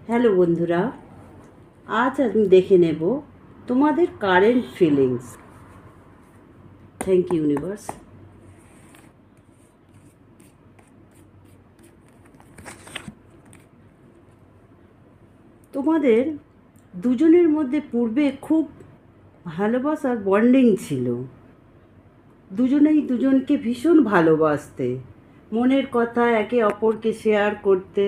Hello বন্ধুরা, আজ আমি দেখে নেব তোমাদের current feelings. Thank you universe. তোমাদের দুজনের মধ্যে পূর্বে খুব ভালোবাসার বন্ডিং ছিল। দুজনেই দুজনকে ভীষণ ভালোবাসতে, মনের কথা একে অপরকে শেয়ার করতে,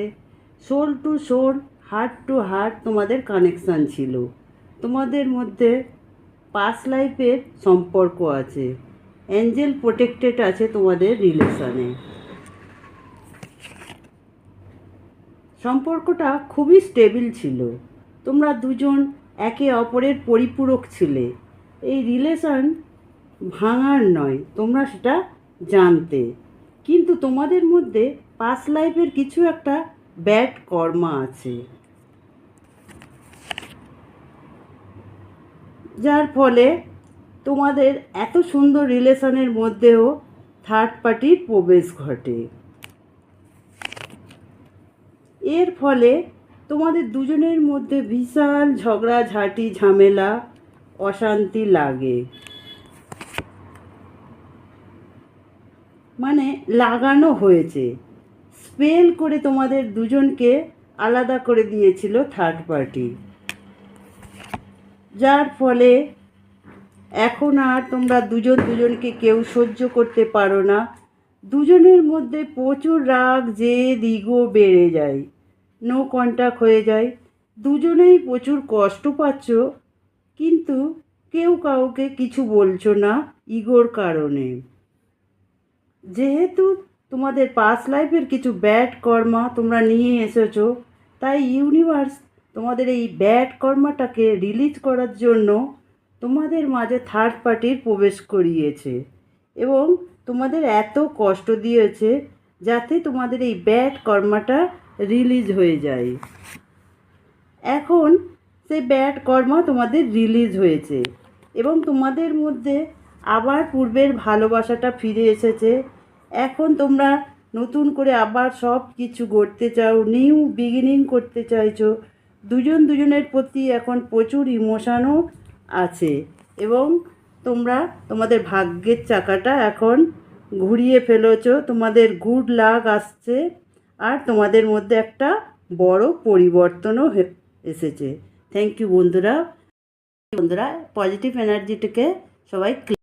soul to soul, heart to heart তোমাদের কানেকশান ছিল। তোমাদের মধ্যে পাস্ট লাইফের সম্পর্ক আছে, অ্যাঞ্জেল প্রোটেক্টেড আছে তোমাদের রিলেশনে। সম্পর্কটা খুবই স্টেবিল ছিল, তোমরা দুজন একে অপরের পরিপূরক ছিলে। এই রিলেশন ভাঙার নয়, তোমরা সেটা জানতে, কিন্তু তোমাদের মধ্যে পাস্ট লাইফের কিছু একটা ব্যাড কর্মা আছে, যার ফলে তোমাদের এত সুন্দর রিলেশনের মধ্যেও থার্ড পার্টির প্রবেশ ঘটে। এর ফলে তোমাদের দুজনের মধ্যে বিশাল ঝগড়াঝাঁটি, ঝামেলা, অশান্তি লাগে, মানে লাগানো হয়েছে। স্পেল করে তোমাদের দুজনকে আলাদা করে দিয়েছিল থার্ড পার্টি, যার ফলে এখন আর তোমরা দুজন দুজনকে কেউ সহ্য করতে পারো না। দুজনের মধ্যে প্রচুর রাগ, জেদ, ইগো বেড়ে যায়, নো কন্ট্যাক্ট হয়ে যায়। দুজনেই প্রচুর কষ্ট পাচ্ছ, কিন্তু কেউ কাউকে কিছু বলছো না ইগোর কারণে। যেহেতু তোমাদের পাস্ট লাইফের কিছু ব্যাড কর্মা তোমরা নিয়ে এসেছো, তাই ইউনিভার্স তোমাদের এই ব্যাড কর্মাটাকে রিলিজ করার জন্য তোমাদের মাঝে থার্ড পার্টির প্রবেশ করিয়েছে এবং তোমাদের এত কষ্ট দিয়েছে যাতে তোমাদের এই ব্যাড কর্মাটা রিলিজ হয়ে যায়। এখন সেই ব্যাড কর্মা তোমাদের রিলিজ হয়েছে এবং তোমাদের মধ্যে আবার পূর্বের ভালোবাসাটা ফিরে এসেছে। এখন তোমরা নতুন করে আবার সব কিছু গড়তে চাও, নিউ বিগিনিং করতে চাইছো। দুজন দুজনের প্রতি এখন প্রচুর ইমোশনও আছে এবং তোমরা তোমাদের ভাগ্যের চাকাটা এখন ঘুরিয়ে ফেলেছো। তোমাদের গুড লাক আসছে আর তোমাদের মধ্যে একটা বড় পরিবর্তনও এসেছে। থ্যাংক ইউ বন্ধুরা। পজিটিভ এনার্জিটাকে সবাই